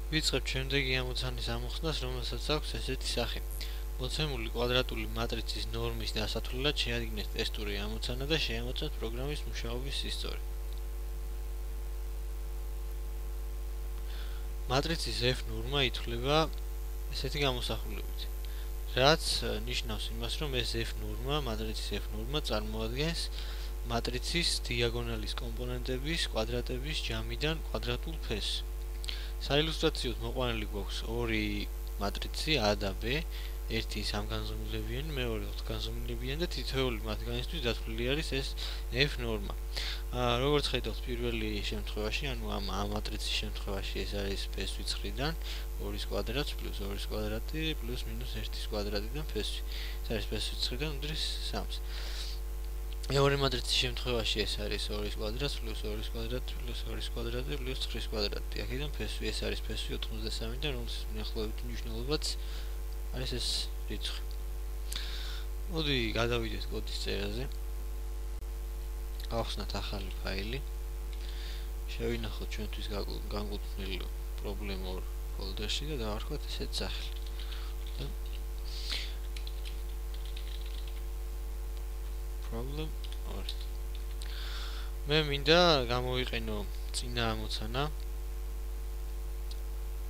ვიწყებთ შემდეგი ამოცანის ამოხსნას, რომელსაც აქვს ესეთი სახე. მოცემული კვადრატული მატრიცის ნორმის დასათვლელად შეადგინეთ ტესტური ამოცანა და შეამოწმეთ პროგრამის მუშაობის სისწორე. მატრიცის F ნორმა ითვლება ესეთი გამოსახულებით, რაც ნიშნავს იმას, რომ ეს F ნორმა, მატრიცის F ნორმა წარმოადგენს მატრიცის დიაგონალის კომპონენტების კვადრატების ჯამიდან კვადრატულ ფესს. საილუსტრაციოდ მოყვანილი გვაქვს ორი მატრიცი A და B, ერთი სამგანზომილებიანი, მეორე ოთხგანზომილებიანი და თითოეული მათგანისთვის დათვლილი არის ეს F ნორმა. როგორც ხედავთ, პირველი შემთხვევაში, ანუ ამ მატრიცის შემთხვევაში ეს არის ფეს ვიცხრიდან 2-ის კვადრატს პლუს 2-ის კვადრატი პლუს მინუს 1-ის კვადრატიდან ფესვი. ეს არის ფეს ვიცხრიდან უდრის 3-ს. მეორე მატრიცის შემთხვევაში ეს არის 2-ის კვადრატს პლუს 2-ის კვადრატი პლუს 2-ის კვადრატი პლუს 9-ის კვადრატი. აქედან ფესვი ეს არის ფესვი 93-დან, რომლის მიახლოებით მნიშვნელობაც არის ეს რიცხვი. მოდი გადავიდეთ კოდის წერაზე. ავხსნათ ახალი ფაილი. შევინახოთ ჩვენთვის განკუთვნილი პრობლემა ორ ფოლდერში და დავარქვათ ესეთ სახელი. problem or მე მინდა გამოვიყენო წინა ამოცანა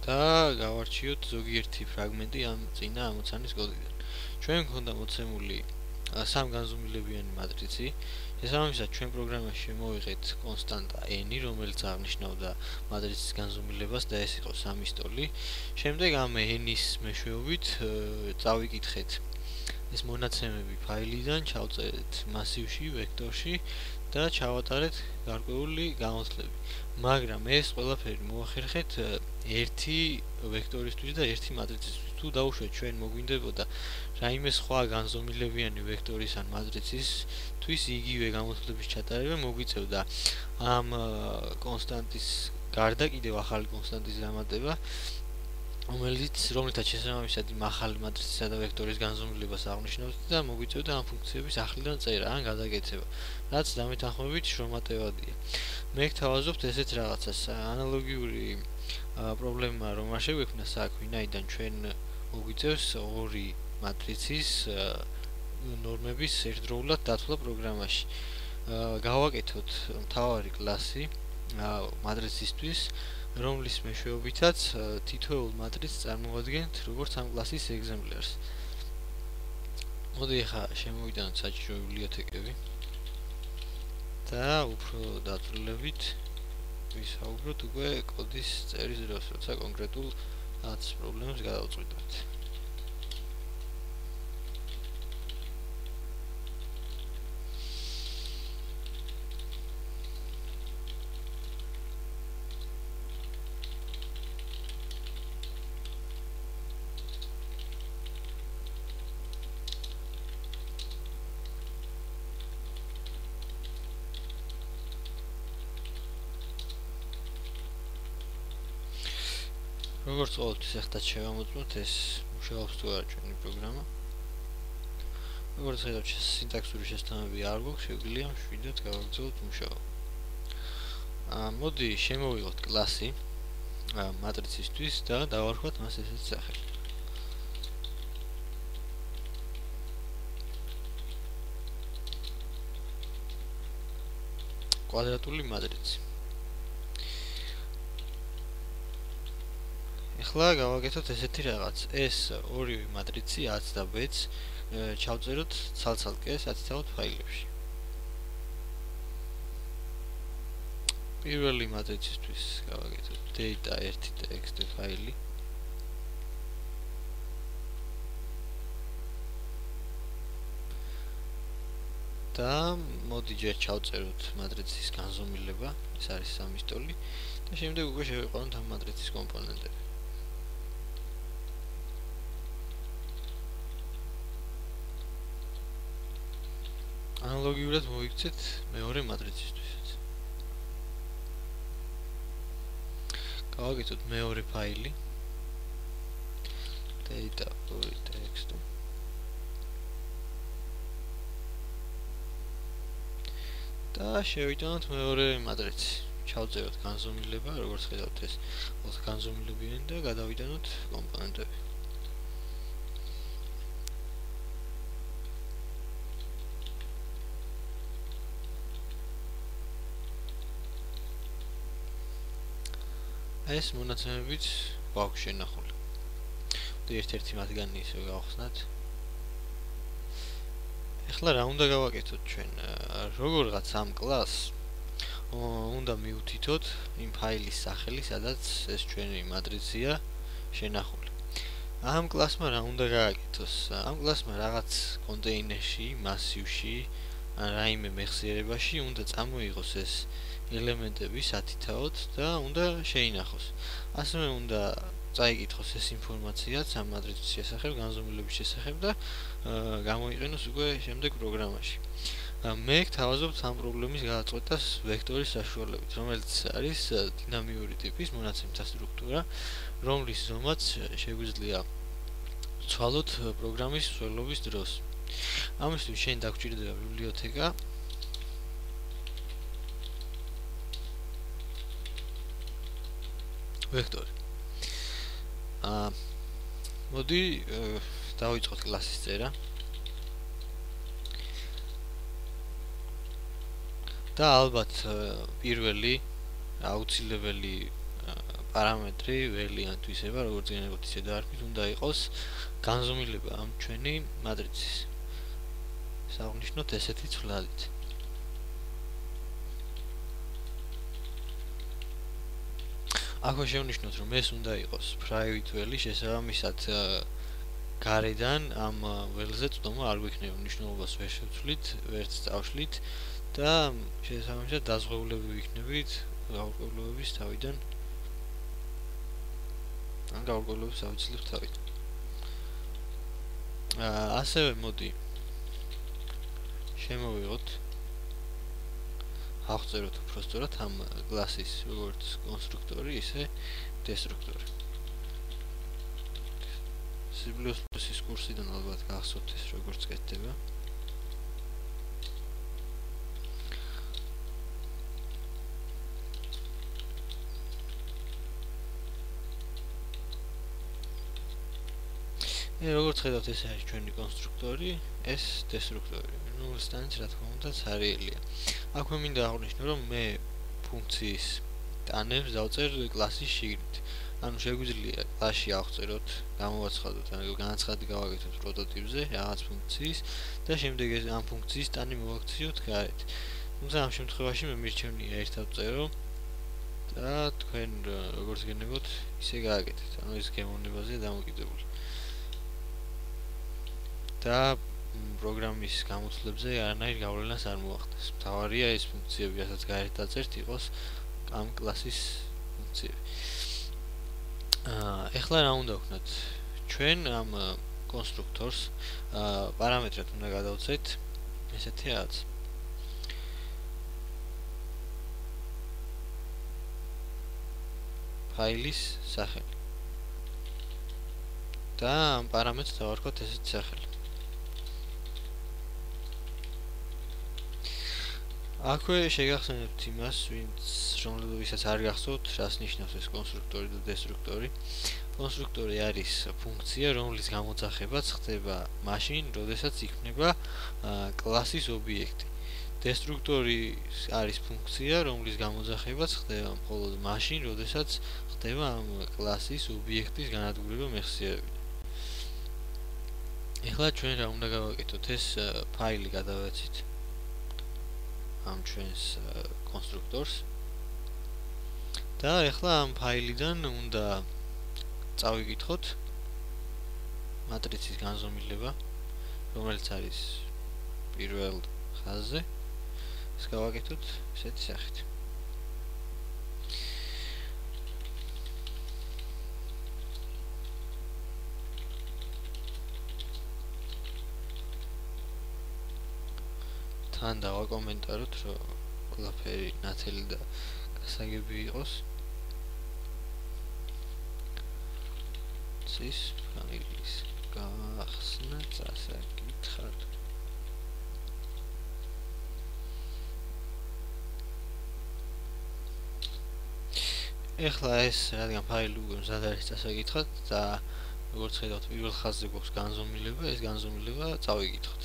და გავარჩიოთ ზოგიერთი ფრაგმენტი ამ წინა ამოცანის კოდიდან. ჩვენ გვქონდა მოცემული სამგანზომილებიანი მატრიცი. შესაბამისად, ჩვენ პროგრამაში შემოვიღეთ კონსტანტა n, რომელიც აღნიშნავდა მატრიცის განზომილებას და ეს იყო 3 სტოლი. შემდეგ ამ n-ის მეშვეობით წავიკითხეთ ეს მონაცემები ფაილიდან, ჩავწერეთ მასივში, ვექტორში და ჩავატარეთ გარკვეული გამოთვლები. მაგრამ ეს ყველაფერი მოახერხეთ ერთი ვექტორისთვის და ერთი მატრიცისთვის. თუ დავუშვეთ, ჩვენ მოგვინდებოდა რაიმე სხვა განზომილებიანი ვექტორის ან მატრიცისთვის იგივე გამოთვლების ჩატარება, მოგვიწევდა ამ კონსტანტის გარდა კიდევ ახალი კონსტანტის დამატება, რომლითაც შესაბამისად იმ ახალი მატრიცისა და ვექტორის განზომილებას აღნიშნავთ და მოგვიწევდა ამ ფუნქციების ახლიდან წერა ან გადაკეთება, რაც დამეთანხმებით შრომატევადია. მე გთავაზობთ ესეთ რაღაცას, ანალოგიური პრობლემა რომ არ შეგვექმნას აქ, ვინაიდან ჩვენ მოგვიწევს ორი მატრიცის ნორმების ერთდროულად დათვლა პროგრამაში. გავაკეთოთ მთავარი კლასი მატრიცისთვის, რომლის მეშვეობითაც თითოეულ მატრიცს წარმოვადგენთ როგორც ამ კლასის ეგზემპლარს. მოდი ახლა შემოვიდანოთ საჭირო ბიბლიოთეკები და უფრო დაწვრილებით ვისაუბროთ უკვე კოდის წერის დროს, როცა კონკრეტულ პრობლემებს გადავწყვიტებთ. როგორც ყოველთვის ახლა შევამოწმოთ ეს მუშაობს თუ არა ჩვენი პროგრამა. როგორც ხედავთ, სინტაქსური შესაბამები არ გვაქვს, შეგვიძლია მშვიდად გავაგრძელოთ მუშაობა. მოდი შემოვიღოთ კლასი მატრიცისთვის და დავარქვათ მას ესეთ სახელი. კვადრატული მატრიცი. ახლა გავაკეთოთ ესეთი რაღაც. ეს ორივე მატრიცი A-ც და B-ც ჩავწეროთ ცალ-ცალკე საცითაოდ ფაილებში. პირველი მატრიცისთვის გავაკეთოთ data1.txt ფაილი. და მოდი ჯერ ჩავწეროთ მატრიცის განზომილება, ეს არის 3 სტოლი და შემდეგ უკვე შევიყვანოთ ამ მატრიცის კომპონენტები. ანალოგიურად მოვიქცეთ მეორე მატრიცისთვისაც. გავაკეთოთ მეორე ფაილი data.txt და შევიტანოთ მეორე მატრიცი. ჩავწეროთ განზომილება, როგორც ხედავთ ეს ოთხ განზომილებიანი და გადავიტანოთ კომპონენტები. ეს მონაცემებით გვაქვს შენახული. ერთ-ერთი მათგანი ისე გავხსნათ. ეხლა რა უნდა გავაკეთოთ ჩვენ? როგორღაც ამ კლასს უნდა მივუთითოთ იმ ფაილის სახელი, სადაც ეს ჩვენი მატრიცია შენახული. ამ კლასმა რა უნდა გააკეთოს? ამ კლასმა რაღაც კონტეინერში, მასივში, ან რაიმე მეხსიერებაში უნდა წამოიღოს ეს ელემენტები სათითაოდ და უნდა შეინახოს. ასევე უნდა წაიკითხოს ეს ინფორმაციაც ამ მატრიცის შესახებ, განზომილების შესახებ და გამოიყენოს უკვე შემდეგ პროგრამაში. მე გთავაზობთ ამ პრობლემის გადაწყვეტას ვექტორის საშუალებით, რომელიც არის დინამიური ტიპის მონაცემთა სტრუქტურა, რომლის ზომაც შეგვიძლია ვცვალოთ პროგრამის მსვლელობის დროს. ამისთვის შენ დაგჭირდება ბიბლიოთეკა. ვექტორი. მოდი დავიწყოთ კლასის წერა. და ალბათ პირველი აუცილებელი პარამეტრი ველი ან თვისება, როგორც გენებოთ ისე დაარქვით, უნდა იყოს განზომილება ამ ჩვენი მატრიცის. საღვნიშნოთ ესეთი ცვლადით. აქვე შევნიშნოთ, რომ ეს უნდა იყოს private ველი, შესაბამისად გარედან ამ ველზე წვდომა არ გვექნება, მნიშვნელობას ვერ შევცვლით, ვერც წავშლით და შესაბამისად დაზღვეულები ვიქნებით გაურკვევლობის თავიდან. ან გაურკვევლობის ავიცილებ თავიდან. ასევე მოდი შემოვიღოთ ავწეროთ უბრალოდ ამ კლასის როგორც კონსტრუქტორი, ისე დესტრუქტორი. C++-ის კურსიდან ალბათ გახსოვთ ეს როგორც კეთდება. როგორც ხედავთ, ეს არის ჩვენი კონსტრუქტორი, ეს დესტრუქტორი. რომელსაც რა თქმა უნდა ცარიელია. აქვე მინდა აღვნიშნო, რომ მე ფუნქციის ტანებს დავწერ კლასის შიგნით. ანუ შეგვიძლია კლასში ავწეროთ, გამოვაცხადოთ, ანუ განაცხადი გავაკეთოთ პროტოტიპზე რაღაც ფუნქციის და შემდეგ ეს ამ ფუნქციის ტანი მოვაქციოთ გარეთ. თუმცა ამ შემთხვევაში მე მირჩევნია ერთად ვწერო და თქვენ როგორც გენებოთ, ისე გააკეთეთ. ანუ ეს გემოვნებაზეა დამოკიდებული. და პროგრამის გამოცვლებზე არანაირ გავლენას არ მოახდენს. მთავარია ეს ფუნქციები, რასაც გარეთ დაწერთ, იყოს ამ კლასის ფუნქციები. ეხლა რა უნდა ვქნათ? ჩვენ ამ კონსტრუქტორს პარამეტრად უნდა გადავწეთ ესეთი რაღაც. ფაილის სახელი. და ამ პარამეტრს დავარქვათ ესეთი სახელი. აქვე შეგახსენებთ იმას, რომელსაც არ გახსოვთ, რას ნიშნავს ეს კონსტრუქტორი და დესტრუქტორი. კონსტრუქტორი არის ფუნქცია, რომლის გამოძახებაც ხდება მაშინ, როდესაც იქმნება კლასის ობიექტი. დესტრუქტორი არის ფუნქცია, რომლის გამოძახებაც ხდება მხოლოდ მაშინ, როდესაც ხდება ამ კლასის ობიექტის განადგურება მეხსიერებიდან. ეხლა ჩვენ რა უნდა გავაკეთოთ? ეს ფაილი გადავაცით ამ ჩვენს კონსტრუქტორს და ეხლა ამ ფაილიდან უნდა წავიკითხოთ მატრიცის განზომილება, რომელიც არის პირველ ხაზზე. ეს გავაკეთოთ ესეთი სახით. თან დავაკომენტაროთ, რომ ყველაფერი ნათელი და გასაგები იყოს. ის ფაილის გახსნა წასაკითხად. ეხლა ეს რადგან ფაილი უკვე მზად არის წასაკითხად და როგორც ხედავთ პირველ ხაზზე გვაქვს განზომილება, ეს განზომილება წავიკითხოთ.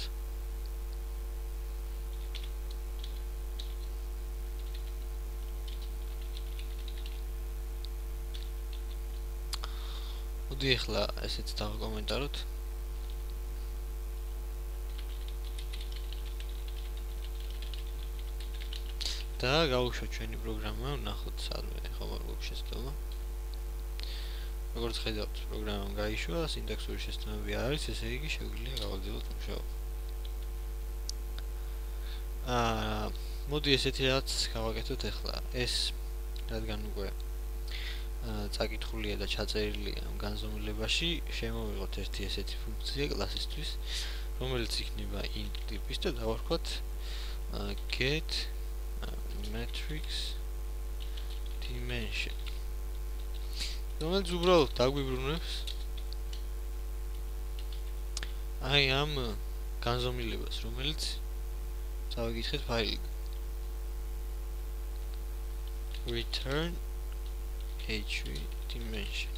მოდი ეხლა ესეც დავკომენტაროთ. და გავუშვათ ჩვენი პროგრამა, ვნახოთ სადმე ხომ არ გვაქვს შესწავლა. როგორც ხედავთ, პროგრამამ გაიშვა, სინტაქსური შესწავლები არის, ესე იგი შეგვიძლია გავაგრძელოთ მუშაობა. მოდი ესეთი რაღაც გავაკეთოთ ეხლა. ეს რადგან უკვე წაკითხულია და ჩაწერილია ამ განზომილებაში, შემოვიღოთ ერთი ესეთი ფუნქცია კლასისთვის, რომელიც იქნება int ტიპის და დავარქვათ get matrix dimension. რომელიც უბრალოდ დაგვიბრუნებს აი ამ განზომილებას, რომელიც წავიკითხეთ ფაილიდან. Return hv dimension.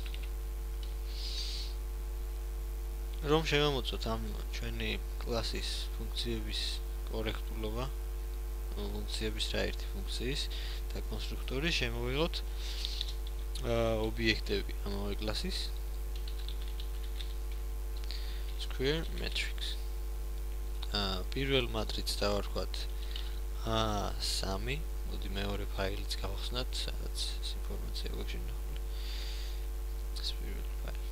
რომ შევამოწმოთ ამ ჩვენი კლასის ფუნქციების კორექტულობა, ფუნქციების რა ერთი ფუნქციის და კონსტრუქტორის შემოვიღოთ ობიექტები ამავე კლასის square matrix. პირველ მატრიცს დავარქვათ A3, მოდი მეორე ფაილიც გავხსნათ, სადაც ინფორმაცია გვაქვს შენახული. ეს პირველი ფაილი.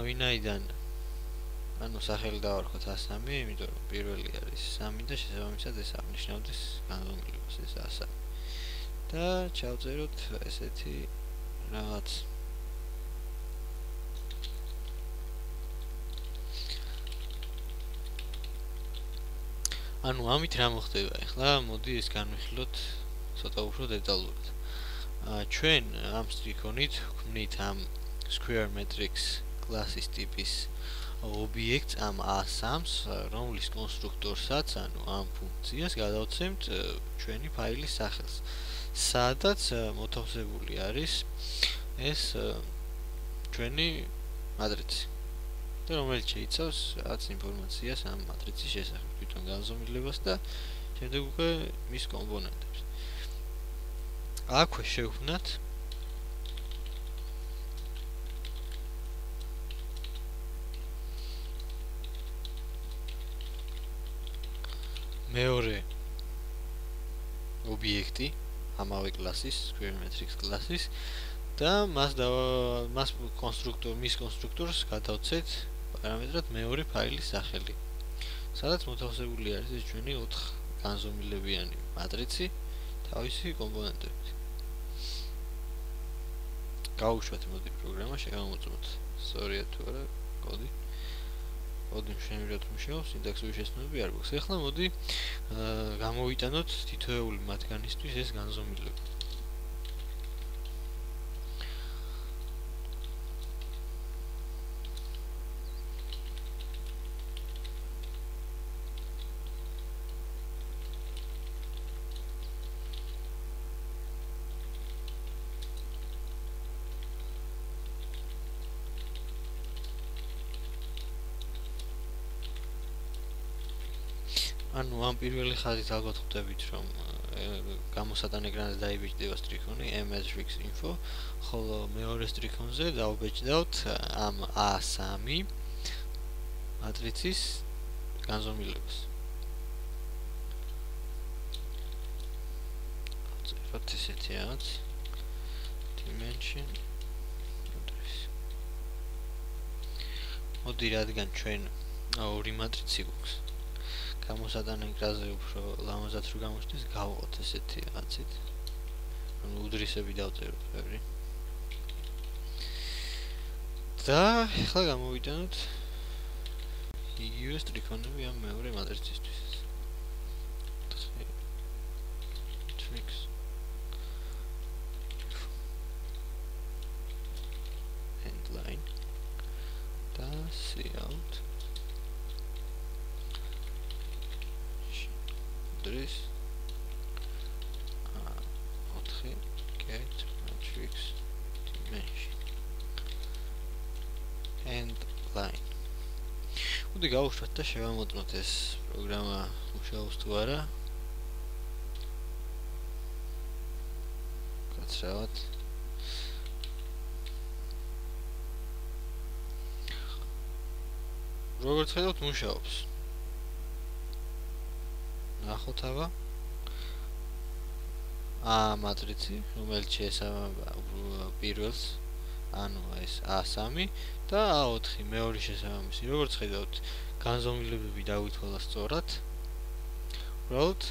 ვინაიდან ანუ სახელი დავარქვათ A3, იმიტომ რომ პირველი არის 3 და შესაბამისად ეს აღნიშნავდეს განზომილებას, ეს A3. და ჩავწეროთ ესეთი რაღაც ანუ ამით რა მოხდება ახლა? მოდი ეს განვიხილოთ ცოტა უფრო დეტალურად. ჩვენ ამ სტრიქონით ვქმნით ამ square matrix კლასის ტიპის ობიექტს ამ A3-ს, რომლის კონსტრუქტორსაც, ანუ ამ ფუნქციას გადავცემთ ჩვენი ფაილის სახელს, სადაც მოთავსებული არის ეს ჩვენი მატრიცი. და რომელიც შეიცავს რაღაც ინფორმაციას ამ მატრიცის შესახებ, თვითონ განზომილებას და შემდეგ უკვე მის კომპონენტებს. აქვე შევქმნათ მეორე ობიექტი ამავე კლასის, square matrix კლასის და მას კონსტრუქტორს გადავცეთ პარამეტრად მეორე ფაილის სახელი, სადაც მოთავსებული არის ეს ჩვენი 4 განზომილებიანი მატრიცი თავისი კომპონენტებით. გავუშვათ მოდი პროგრამა, შევამოწმოთ სწორია თუ არა კოდი. კოდი შემივიდოთ მუშაობს, სინტაქსური შესწავლები არ გვაქვს. ეხლა მოდი გამოვიტანოთ თითოეული მათგანისთვის ეს განზომილება. ანუ ამ პირველი ხაზით ალბათ ხვდებით, რომ გამოსატან ეკრანზე დაიბეჭდება სტრიქონი matrix info, ხოლო მეორე სტრიქონზე დავბეჭდავთ ამ A3 მატრიცის განზომილებას. ავწეროთ ესეთი რაღაც dimension address. მოდი რადგან ჩვენ ორი მატრიცი გვაქვს, გამოსატან ეკრანზე უფრო ლამაზად რო გამოჩნდეს, გავყოთ ესეთი რაღაცით. ანუ უდრისები დავწეროთ ბევრი. და ახლა გამოვიტანოთ იგივე სტრიქონები ამ მეორე მატრიცისთვის. matrix end line და cout address 4 get matrix. and line. Udi გავუშვათ და შევამოწმოთ ეს პროგრამა მუშაობს თუ არა. გაცრავად. როგორც ხედავთ, მუშაობს. ნახოთ აბა. მატრიცი, რომელიც შეესაბამება პირველს, ანუ ეს A3 და A4 მეორე შესაბამისი. როგორც ხედავთ, განზომილებები დავითვალა სწორად. უბრალოდ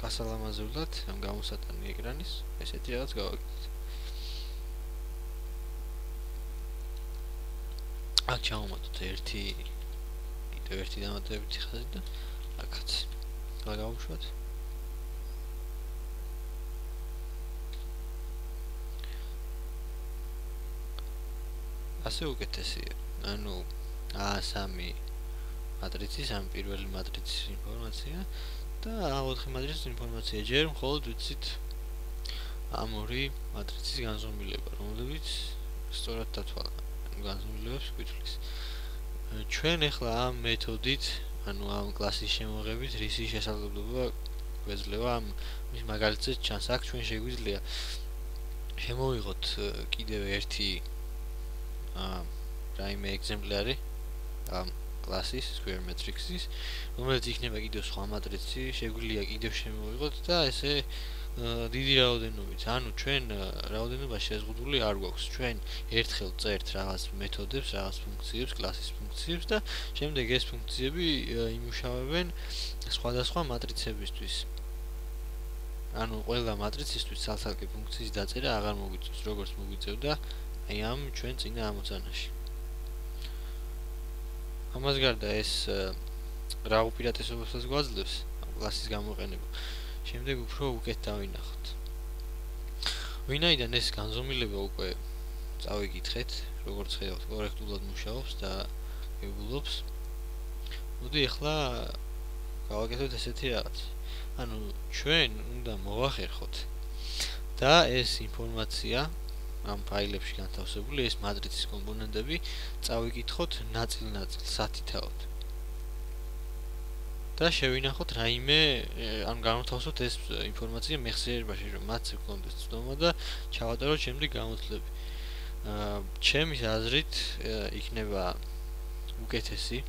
გასალამაზებლად ამ გამოსატანი ეკრანის ესეთი რაღაც გავაკეთეთ. აქ ჩავუმატოთ ერთი დამატებითი ხაზი და აქაც გავუშვათ. ასე უკეთესია. ანუ A3 მატრიცის ამ პირველი მატრიცის ინფორმაცია და A4 მატრიცის ინფორმაცია ჯერ მხოლოდ ვიცით ამ ორი მატრიცის განზომილება, რომლებიც სწორად დათვალა. განზომილებებს გვითვლის. ჩვენ ახლა ამ მეთოდით, ანუ ამ კლასის შემოღებით რისი შესაძლებლობა გვეძლევა ამ მის მაგალითზე ჩანს აქ ჩვენ შეგვიძლია შემოვიღოთ კიდევ ერთი რაიმე ეგზემპლარი ამ კლასის square matrix-ის, რომელიც იქნება კიდევ სხვა მატრიცი, შეგვიძლია კიდევ შემოვიღოთ და ესე დიდი რაოდენობით. ანუ ჩვენ რაოდენობაში შეზღუდული არ გვაქვს. ჩვენ ერთხელ წერთ რაღაც მეთოდებს, რაღაც ფუნქციებს, კლასის ფუნქციებს და შემდეგ ეს ფუნქციები იმუშავებენ სხვადასხვა მატრიცებისთვის. ანუ ყველა მატრიცისთვის ცალ-ცალკე ფუნქციის დაწერა აღარ მოგვიწევს, როგორც მოგვიწევდა აი ამ ჩვენ წინა ამოცანაში. ამას გარდა ეს რა უპირატესობებსაც გვაძლევს ამ კლასის გამოყენება. შემდეგ უფრო უკეთ დავინახოთ. ვინაიდან ეს განზომილება უკვე წავიკითხეთ, როგორც ხედავთ, კორექტულად მუშაობს და გებულობს. მოდი ახლა გავაკეთოთ ესეთი რაღაც. ანუ ჩვენ უნდა მოვახერხოთ და ეს ინფორმაცია ამ ფაილებში განთავსებული ეს მატრიცის კომპონენტები წავიკითხოთ ნაწილ-ნაწილ სათითაოდ. და შევინახოთ რაიმე, ან განვთავსოთ ეს ინფორმაცია მეხსიერებაში, რომ მათ გქონდეს ცნობა და ჩავატაროთ შემდეგ გამოცდილები. ჩემი აზრით იქნება უკეთესი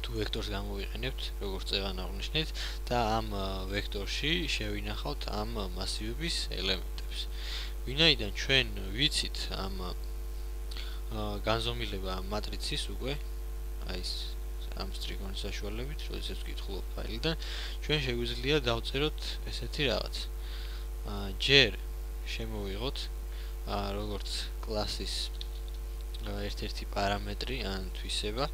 თუ ვექტორს გამოვიყენებთ, როგორც წევან აღვნიშნეთ და ამ ვექტორში შევინახავთ ამ მასივების ელემენტებს. ვინაიდან ჩვენ ვიცით ამ განზომილება მატრიცის უკვე აი ეს ამ სტრიგონის საშუალებით, როდესაც ვკითხულობ ფაილიდან, ჩვენ შეგვიძლია დავწეროთ ესეთი რაღაც. ჯერ შემოვიღოთ როგორც კლასის ერთ-ერთი პარამეტრი ან თვისება.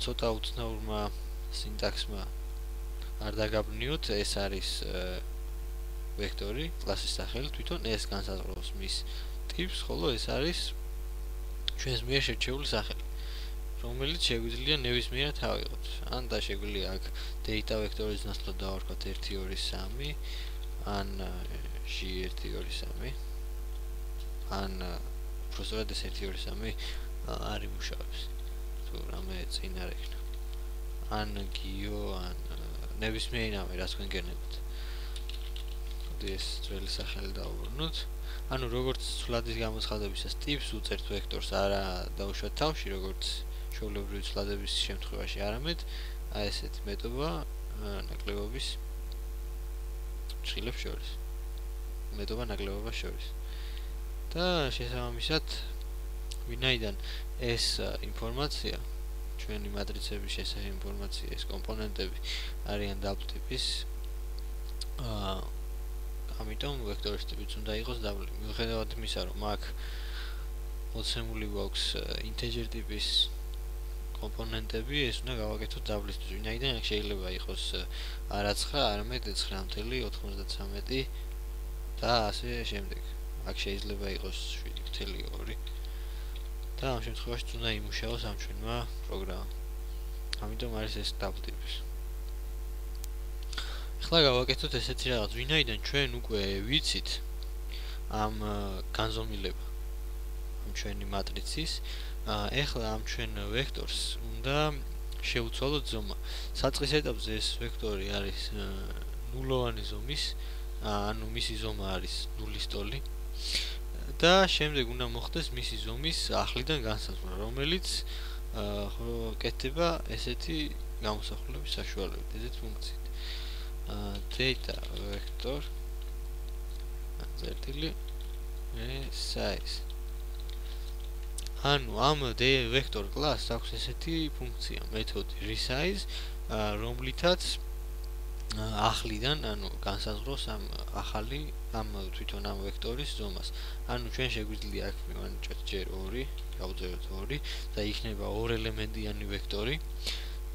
ცოტა უცნაურმა სინტაქსმა არ დაგაბნიოთ, ეს არის ვექტორი კლასის სახელით, თვითონ ეს განსაზღვრავს მის ტიპს, ხოლო ეს არის ჩვენს მიერ შერჩეული სახელი, რომელიც შეგვიძლია ნებისმიერად ავიღოთ. ან და შეგვიძლია აქ data ვექტორის ნაცვლად დავარქვათ 1 2 3, ან g1 2 3, ან უბრალოდ ეს 1 2 3 არ იმუშავებს. თუ რამე წინ არ ექნა. ან gio, ან ნებისმიერი რამე, რაც თქვენ გერნებთ. ეს ძველი სახელი დავუბრუნოთ. ანუ როგორც ცვლადის გამოცხადებისას ტიპს უწერთ ვექტორს, არა დაუშვათ თავში, როგორც ჩვეულებრივი ცვლადების შემთხვევაში, არამედ აი ესეთი მეტობა ნაკლებობის ჭრილებს შორის. მეტობა ნაკლებობას შორის. და შესაბამისად, ვინაიდან ეს ინფორმაცია, ჩვენი მატრიცების შესახებ ინფორმაცია, ეს კომპონენტები არიან double ტიპის, ამიტომ ვექტორის ტიპიც უნდა იყოს double. მიუხედავად იმისა, რომ აქ მოცემული გვაქვს integer ტიპის კომპონენტები, ეს უნდა გავაკეთოთ double-ისთვის. ვინაიდან აქ შეიძლება იყოს არა 9, არამედ 9.93 და ასე შემდეგ. აქ შეიძლება იყოს 7.2 და ამ შემთხვევაში უნდა იმუშაოს ამ ჩვენმა პროგრამამ. ამიტომ არის ეს double ტიპის. ეხლა გავაკეთოთ ესეთი რაღაც, ვინაიდან ჩვენ უკვე ვიცით ამ განზომილება ამ ჩვენი მატრიცის, ეხლა ამ ჩვენ ვექტორს უნდა შევუცვალოთ ზომა. საწყის ეტაპზე ეს ვექტორი არის ნულოვანი ზომის, ანუ მისი ზომა არის 0-ის ტოლი და შემდეგ უნდა მოხდეს მისი ზომის ახლიდან განსაზღვრა, რომელიც კეთდება ესეთი გამოსახულების საშუალებით, ესეთ ფუნქციით. Data vector წერტილი size. ანუ ამ vector class აქვს ესეთი ფუნქცია, მეთოდი resize, რომლითაც ახლიდან, ანუ განსაზღვროს ამ ახალი ამ თვითონ ამ ვექტორის ზომას. ანუ ჩვენ შეგვიძლია აქ მივანიჭოთ ჯერ 2, გავუწეროთ 2 და იქნება 2 ელემენტიანი ვექტორი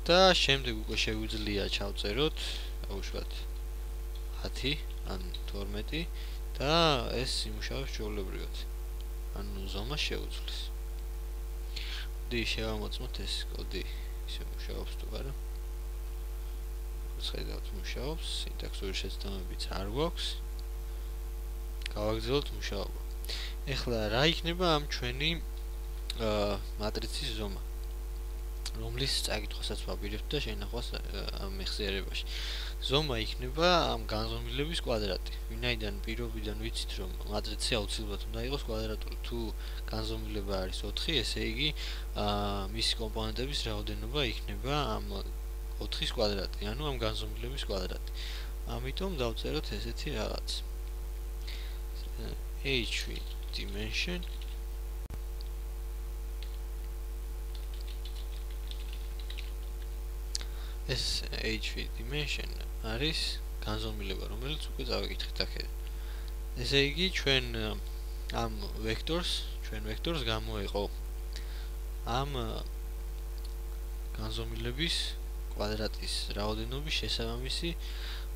და შემდეგ უკვე შეგვიძლია ჩავწეროთ, აუშვათ 10 ან 12 და ეს იმუშავებს ჩვეულებრივად. ანუ ზომა შეუძლის. დი შევამოწმოთ ეს კოდი ისე მუშაობს თუ არა. ხედავთ მუშაობს, სინტაქსური შეცდომებიც არ გვაქვს. გავაგრძელოთ მუშაობა. ეხლა რა იქნება ამ ჩვენი მატრიცის ზომა, რომლის წაკითხვასაც ვაპირებთ და შენახვას ამ მეხსიერებაში. ზომა იქნება ამ განზომილების კვადრატი. ვინაიდან პირობიდან ვიცით, რომ მატრიცი აუცილებლად უნდა იყოს კვადრატული. თუ განზომილება არის 4, ესე იგი მისი კომპონენტების რაოდენობა იქნება ამ 4-ის კვადრატი, ანუ ამ განზომილების კვადრატი. ამიტომ დავწეროთ ესეთი რაღაც. HV dimension ეს HV dimension არის განზომილება, რომელიც უკვე წავიკითხეთ აქედან. ესე იგი ჩვენ ამ ვექტორს გამოეყო ამ განზომილების კვადრატის რაოდენობის შესაბამისი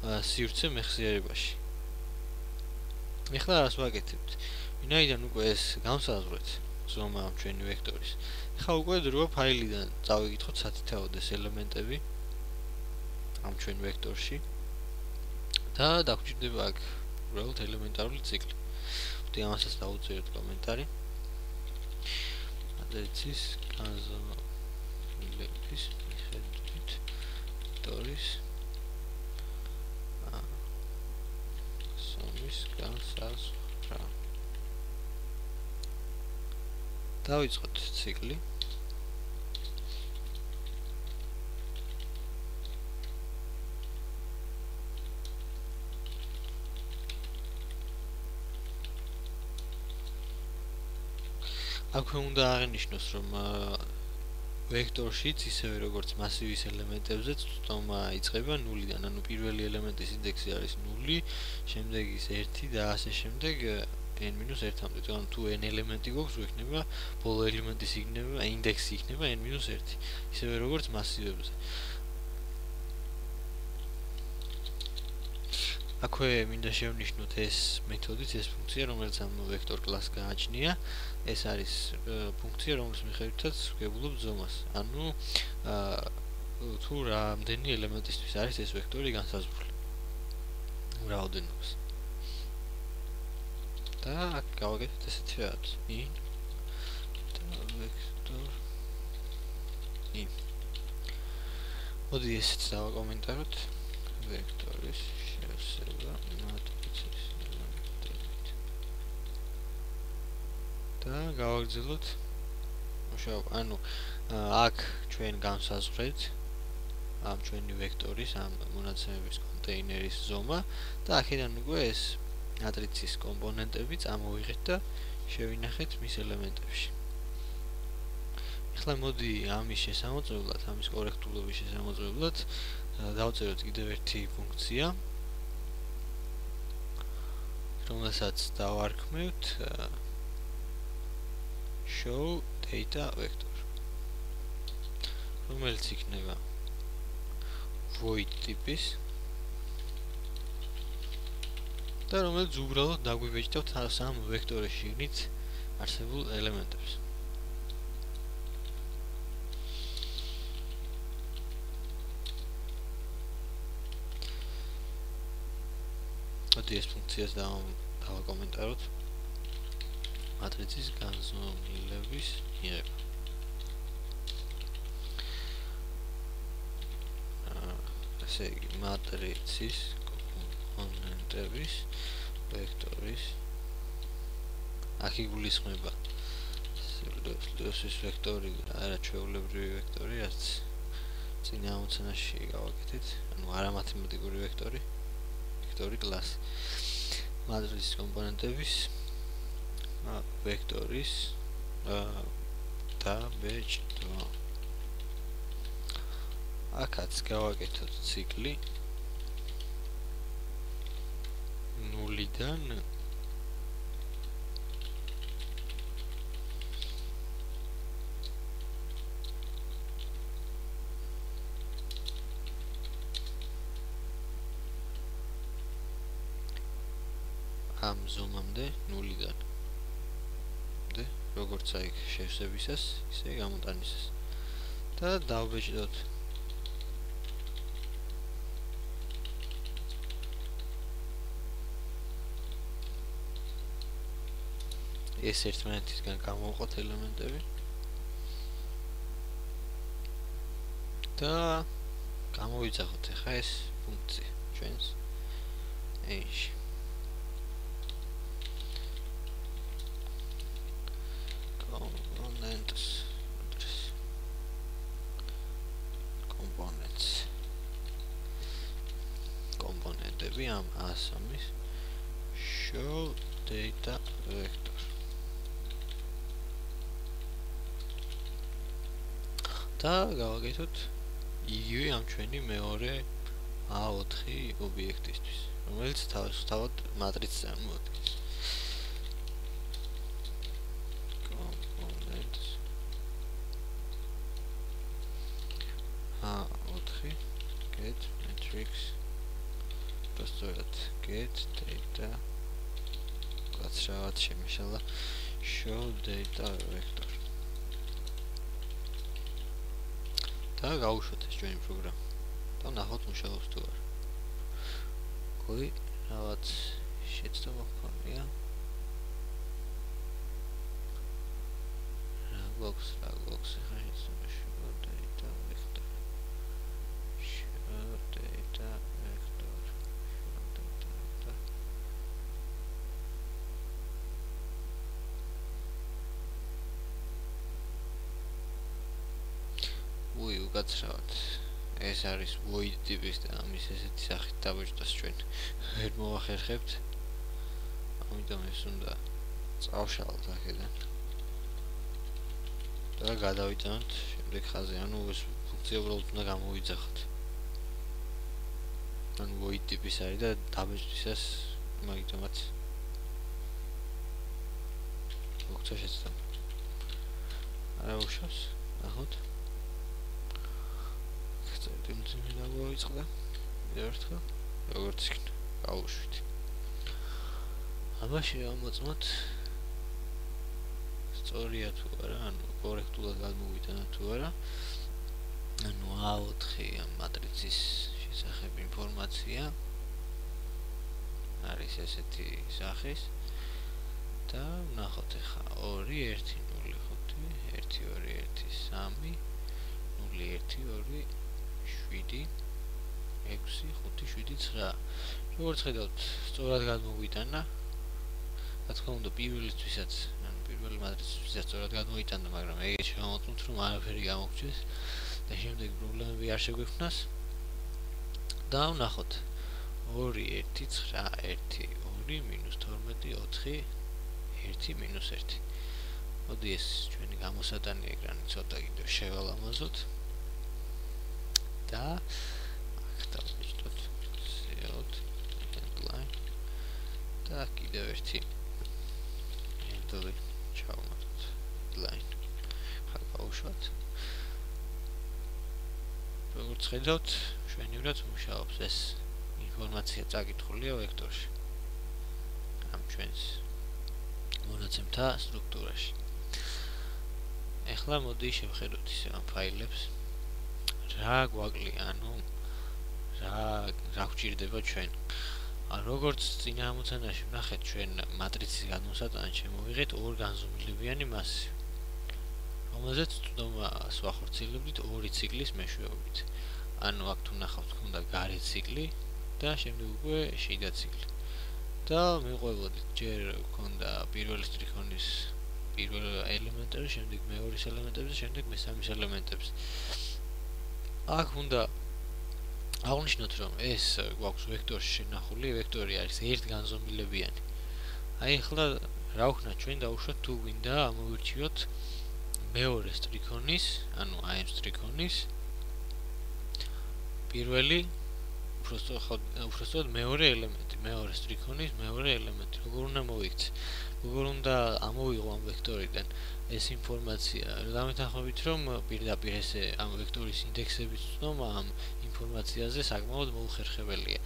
სივრცე მეხსიერებაში. ეხლა რას ვაკეთებთ? ვინაიდან უკვე ეს განსაზღვრეთ ზომა ამ ჩვენი ვექტორის. ეხლა უკვე დროა ფაილიდან წავიკითხოთ სათითაოდეს ელემენტები ამ ჩვენ ვექტორში და დაგვჭირდება აქ უბრალოდ ელემენტარული ციკლი. ვთქვი ამასაც დავუწეროთ კომენტარი. მატრიცის განზომილების მიხედვით ვექტორის ზომის განსაზღვრა. დავიწყოთ ციკლი. აქვე უნდა აღინიშნოს, რომ ვექტორშიც ისევე როგორც მასივის ელემენტებზეც ცდომა იწყება 0-დან, ანუ პირველი ელემენტის ინდექსი არის 0, შემდეგ ის 1 და ასე შემდეგ n-1-მდე. ანუ თუ n ელემენტი გვაქვს, იქნება ბოლო ელემენტის ინდექსი იქნება n-1, ისევე როგორც მასივებზე. აქვე მინდა შევნიშნოთ ეს მეთოდიც, ეს ფუნქცია, რომელიც ამ ვექტორ კლასს გააჩნია. ეს არის ფუნქცია, რომლის მიხედვითაც ვგებულობ ზომას. ანუ თუ რამდენი ელემენტისთვის არის ეს ვექტორი განსაზღვრული. რაოდენობას. და აქ გავაკეთეთ ესეთი რაღაც. in და vector in. მოდი ესეც დავაკომენტაროთ. ვექტორის შევსება მატრიცის ელემენტებით. და გავაგრძელოთ მუშაობა. ანუ აქ ჩვენ განსაზღვრეთ ამ ჩვენი ვექტორის, ამ მონაცემების კონტეინერის ზომა და აქედან უკვე ეს მატრიცის კომპონენტები წამოვიღეთ და შევინახეთ მის ელემენტებში. ეხლა მოდი ამის შესამოწმებლად, ამის კორექტულობის შესამოწმებლად დავწეროთ კიდევ ერთი ფუნქცია, რომელსაც დავარქმევთ show data vector, რომელიც იქნება void ტიპის და რომელიც უბრალოდ დაგვიბეჭდავთ ამ ვექტორის შიგნით არსებულ ელემენტებს. მოდი ეს ფუნქციას დავაკომენტაროთ. მატრიცის განზომილების მიღება. ასე იგი, მატრიცის კომპონენტების ვექტორის აქ იგულისხმება სივრცის ვექტორი, არა ჩვეულებრივი ვექტორი, რაც წინა ამოცანაში გავაკეთეთ, ანუ არა მათემატიკური ვექტორი კლასი. მატრიცის კომპონენტების ვექტორის დაბეჭდვა. აქაც გავაკეთოთ ციკლი 0-დან ამ ზომამდე 0-დან. როგორც აი შევსებისას, ისე გამოტანისას. და დავბეჭდოთ ეს ერთმანეთისგან გამოვყოთ ელემენტები და გამოვიძახოთ ახლა ეს ფუნქცია ჩვენს A-ში. კომპონენტები ამ A3-ის show data vector. და გავაკეთოთ იგივე ამ ჩვენი მეორე A4 ობიექტისთვის, რომელიც თავად მატრიცას წარმოადგენს. კომპონენტს A4 get matrix get data გაცრავად შემიშალა show data vector. და გავუშვათ ეს ჩვენი პროგრამა და ნახოთ მუშაობს თუ არა. კოი რაღაც შეცდომა ჰქონია. რა გვაქვს ახლა შეცდომა show data vector. გაცრავად ეს არის void ტიპის და ამის ესეთი სახით დაბეჭდას ჩვენ ვერ მოახერხებთ, ამიტომ ეს უნდა წავშალოთ აქედან და გადავიტანოთ შემდეგ ხაზზე, ანუ ეს ფუნქცია უბრალოდ უნდა გამოვიძახოთ. ანუ void ტიპის არის და დაბეჭდისას მაგიტომაც მოხდა შეცდომა. არა უშავს, ნახოთ. იმცინი დავიწყდა. ერთხელ როგორც იქნა, გავუშვით. აბა შევამოწმოთ სწორია თუ არა, ანუ კორექტულად გადმოვიტანა თუ არა. ანუ A4 მატრიცის შესახებ ინფორმაცია არის ესეთი სახის და ნახოთ ახლა 2 1 0 5 1 2 1 3 0 1 2 7 6 5 7 9. როგორც ხედავთ, სწორად გადმოვიტანა. რა თქმა უნდა, პირველისთვისაც, ანუ პირველი მატრიცისთვისაც სწორად გადმოვიტანა, მაგრამ ეგეთ შევამოწმოთ, რომ არაფერი გამოგჩეს და შემდეგ პრობლემები არ შეგვექმნას. და ვნახოთ 2 1 9 1 2 -12 4 1 -1. მოდი ეს ჩვენი გამოსატანი ეკრანი ცოტა კიდევ შევალამაზოთ. და აქ დავიწყოთ sealed headline და კიდევ ერთი handle ჩავმატოთ line. ხა გავუშვათ. როგორც ხედავთ, მშვენივრად მუშაობს ეს ინფორმაცია წაკითხულია ვექტორში. ამ ჩვენს მონაცემთა სტრუქტურაში. ეხლა მოდი შევხედოთ ისე ამ ფაილებს. რა გვაკლია, ანუ რა გვჭირდება ჩვენ. როგორც წინა ამოცანაში ვნახეთ, ჩვენ მატრიცის გადმოსატანად შემოვიღეთ ორ განზომილებიანი მასივი, რომელზეც წვდომას ვახორციელებდით ორი ციკლის მეშვეობით. ანუ აქ თუ ნახავთ, გვქონდა გარე ციკლი და შემდეგ უკვე შიდა ციკლი. და მივყვებოდით, ჯერ გვქონდა პირველი სტრიქონის პირველ ელემენტებზე, შემდეგ მეორის ელემენტებზე, შემდეგ მესამის ელემენტებზე. აქ უნდა აღნიშნოთ, რომ ეს გვაქვს ვექტორში შენახული, ვექტორი არის ერთგანზომილებიანი. აი ახლა რა ვქნათ, ჩვენ დავუშვათ თუ გვინდა ამოვირჩიოთ მეორე სტრიქონის, ანუ AM სტრიქონის პირველი უბრალოდ მეორე ელემენტი, მეორე სტრიქონის მეორე ელემენტი. როგორ უნდა მოვიქცე? როგორ უნდა ამოვიღო ამ ვექტორიდან ეს ინფორმაცია? დამეთანხმებით, რომ პირდაპირ ესე ამ ვექტორის ინდექსების ცნობა ამ ინფორმაციაზე საკმაოდ მოუხერხებელია.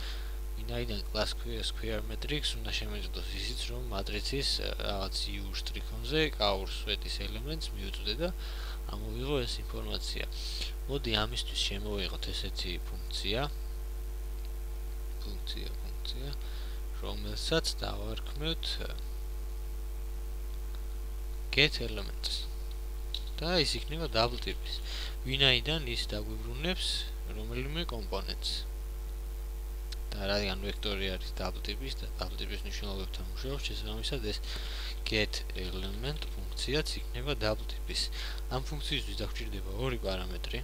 ვინაიდან კლას square matrix უნდა შემეძლოს ისიც, რომ მატრიცის რაღაც u სტრიქონზე კაურ სვეტის ელემენტს მიუწვდე და ამოვიღო ეს ინფორმაცია. მოდი ამისთვის შემოვიღოთ ესეთი ფუნქცია, რომელსაც დავარქმევთ get elements და ის იქნება double ტიპის, ვინაიდან ის დაგვიბრუნებს რომელიმე კომპონენტს. და რადგან ვექტორი არის double ტიპის და double ტიპის მნიშვნელობებთან მუშაობს, შესაბამისად ეს get element ფუნქციაც იქნება double ტიპის. ამ ფუნქციისთვის დაგვჭირდება ორი პარამეტრი.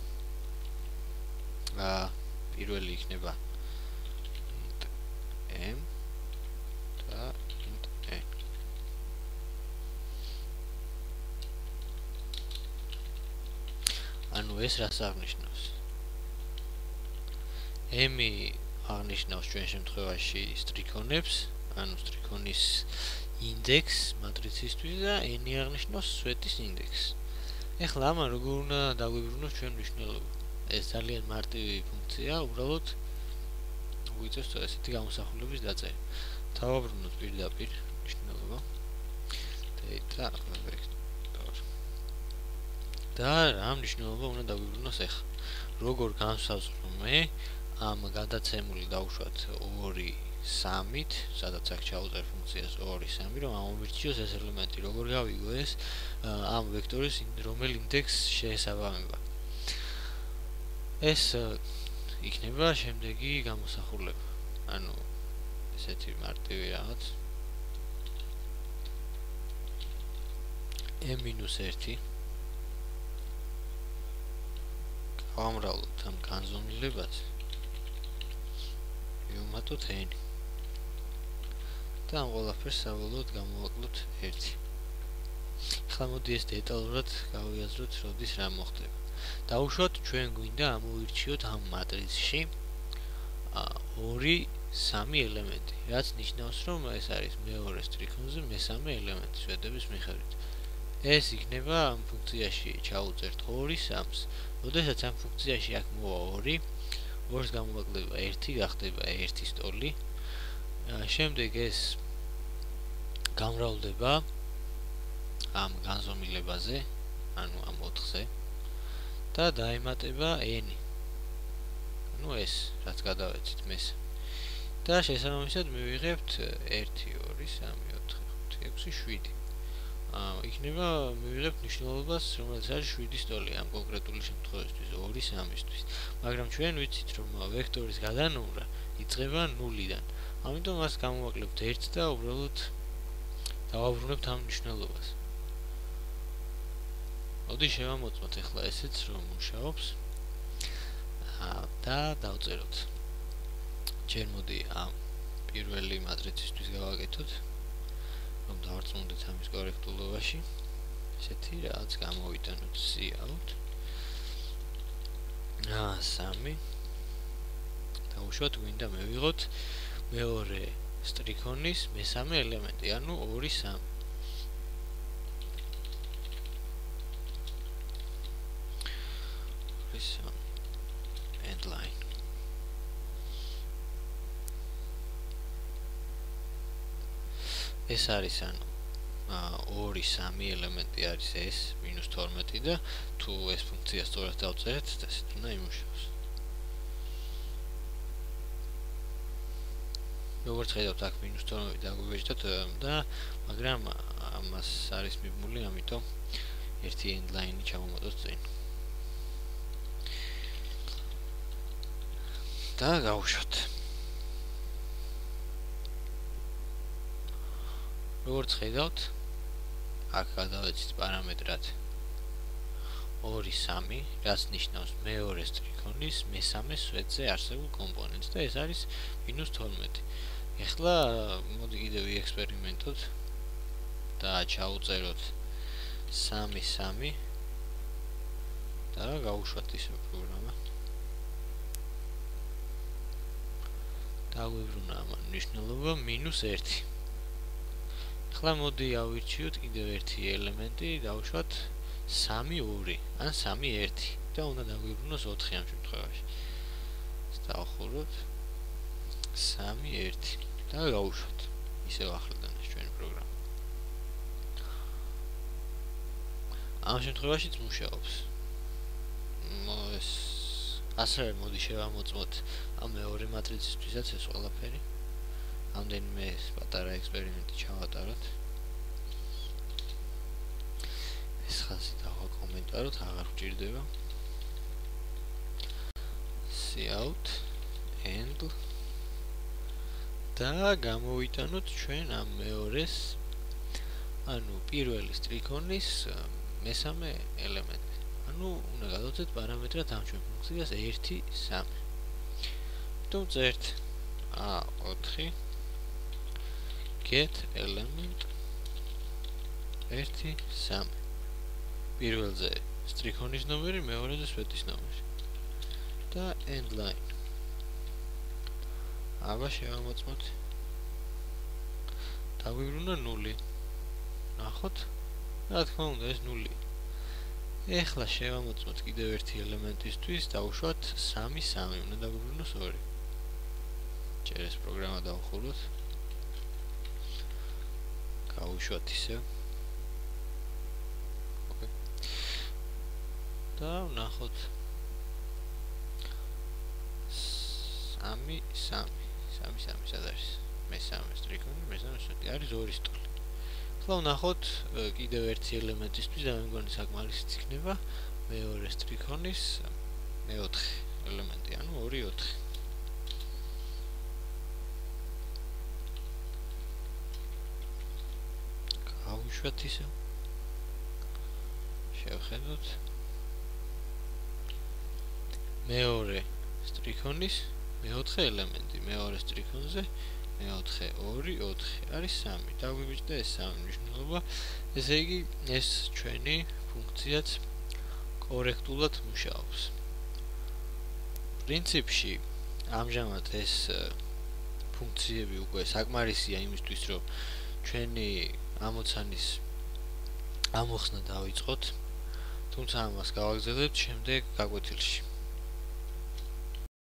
პირველი იქნება int m და int n. ანუ ეს რას აღნიშნავს? m-ი აღნიშნავს ჩვენ შემთხვევაში სტრიქონებს, ანუ სტრიქონის ინდექსს მატრიცისთვის და n-ი აღნიშნავს სვეტის ინდექსს. ეხლა ამან როგორ უნდა დაგვიბრუნოს ჩვენ მნიშვნელობა? ეს ძალიან მარტივი ფუნქცია, უბრალოდ გვიწევს ესეთი გამოსახულების დაწერა. დავაბრუნოთ პირდაპირ მნიშვნელობა data vector. და რა მნიშვნელობა უნდა დაგვიბრუნოს ახლა? როგორ განსაზღვრე ამ გადაცემული დავუშვათ 2-3-ით, სადაც აქ ჩაუწერ ფუნქციას 2-3, რომ ამოვირჩიოს ეს ელემენტი, როგორ გავიგო ეს ამ ვექტორის რომელ ინდექსს შეესაბამება. ეს იქნება შემდეგი გამოსახულება. ანუ ესეთი მარტივი რაღაც m-1 გავამრავლოთ ამ განზომილებაზე. ვიმატოთ n. და ამ ყველაფერს საბოლოოდ გამოვაკლოთ 1. ახლა მოდი ეს დეტალურად გავიაზროთ, როდის რა მოხდება. დავუშვათ, ჩვენ გვინდა ამოვირჩიოთ ამ მატრიცში 2-3 ელემენტი, რაც ნიშნავს, რომ ეს არის მეორე სტრიქონზე მესამე ელემენტი შვედების მიხედვით. ეს იქნება ამ ფუნქციაში ჩაუწერთ 2-3-ს. როდესაც ამ ფუნქციაში აქ მოვა 2, 2-ს გამოვაკლდება 1, გახდება 1 სტოლი. შემდეგ ეს გამრავლდება ამ განზომილებაზე, ანუ ამ 4-ზე და დაემატება n. ანუ ეს, რაც გადავეცით მესამე. და შესაბამისად მივიღებთ 1, 2, 3, 4, 5, 6, 7. იქნება მივიღებთ მნიშვნელობას, რომელიც არის 7 სტოლი ამ კონკრეტული შემთხვევისთვის 2-3-ისთვის. მაგრამ ჩვენ ვიცით, რომ ვექტორის გადანომრა იწყება 0-დან. ამიტომ მას გამოვაკლებთ 1 და უბრალოდ დავაბრუნებთ ამ მნიშვნელობას. მოდი შევამოწმოთ ახლა ესეც, რომ მუშაობს. და დავწეროთ. ჯერ მოდი ამ პირველი მატრიცისთვის გავაკეთოთ, რომ დავარწმუნდეთ ამის კორექტულობაში. ესეთი რაღაც გამოვიტანოთ cout. 3. დავუშვათ, გვინდა მივიღოთ მეორე სტრიქონის მესამე ელემენტი, ანუ 2-3. end line. ეს არის ანუ 2-3 ელემენტი არის ეს -12 და თუ ეს ფუნქცია სწორად დავწერეთ, ესეთ უნდა იმუშაოს. როგორც ხედავთ, აქ -12 დაგვიბეჭდათ და მაგრამ ამას არის მიბმული, ამიტომ ერთი end line-ი ჩავუმატოთ წინ. და გავუშვათ. როგორც ხედავთ, აქ გადავეცით პარამეტრად 2 3, რაც ნიშნავს მეორე სტრიქონის მესამე სვეტზე არსებულ კომპონენტს და ეს არის -12. ეხლა მოდი კიდევ ვიექსპერიმენტოთ და ჩავუწეროთ 3 3 და გავუშვათ ისე პროგრამა. დავიბრუნა ამან მნიშვნელობა -1. ეხლა მოდი ავირჩიოთ კიდევ ერთი ელემენტი, დავუშვათ 3 2 ან 3 1 და უნდა დავიბრუნოს 4 ამ შემთხვევაში. დავხუროთ 3 1 და გავუშვათ. ისევ ახლიდან ეს ჩვენი პროგრამა. ამ შემთხვევაშიც მუშაობს. ეს ასევე მოდი შევამოწმოთ ამ მეორე მატრიცისთვისაც ეს ყველაფერი. ამდენიმე პატარა ექსპერიმენტი ჩავატაროთ. ეს ხაზი დავაკომენტაროთ, აღარ გვჭირდება. cout end და გამოვიტანოთ ჩვენ ამ მეორეს, ანუ პირველი სტრიქონის მესამე ელემენტი. ანუ უნდა გადავწეთ პარამეტრად ამ ჩვენ ფუნქციას 1 3. თუ წერთ a4 get element 1 3. პირველზე სტრიქონის ნომერი, მეორეზე სვეტის ნომერი. და end line. აბა შევამოწმოთ. დავიბრუნა 0. ნახოთ? რა თქმა უნდა, ეს 0. ეხლა შევამოწმოთ კიდევ ერთი ელემენტისთვის, დავუშვათ 3 3, უნდა დავიბრუნოს 2. ჯერ ეს პროგრამა დავხუროთ. გავუშვათ ისევ. და ვნახოთ 3 3 სად არის? მესამე სტრიქონი, მესამე სვეტი არის 2 სტოლი. ახლა ვნახოთ კიდევ ერთი ელემენტისთვის და მე მგონი საკმარისიც იქნება მეორე სტრიქონის მე-4 ელემენტი, ანუ 2 4. გავუშვათ ისე. შევხედოთ. მეორე სტრიქონის მე-4 ელემენტი, მეორე სტრიქონზე მე-4 2 4 არის 3. დაგვიბეჭდა ეს 3 მნიშვნელობა. ესე იგი, ეს ჩვენი ფუნქციაც კორექტულად მუშაობს. პრინციპში ამჟამად ეს ფუნქციები უკვე საკმარისია იმისთვის, რომ ჩვენი ამოცანის ამოხსნა დავიწყოთ. თუმცა ამას გავაგრძელებთ შემდეგ გაკვეთილში.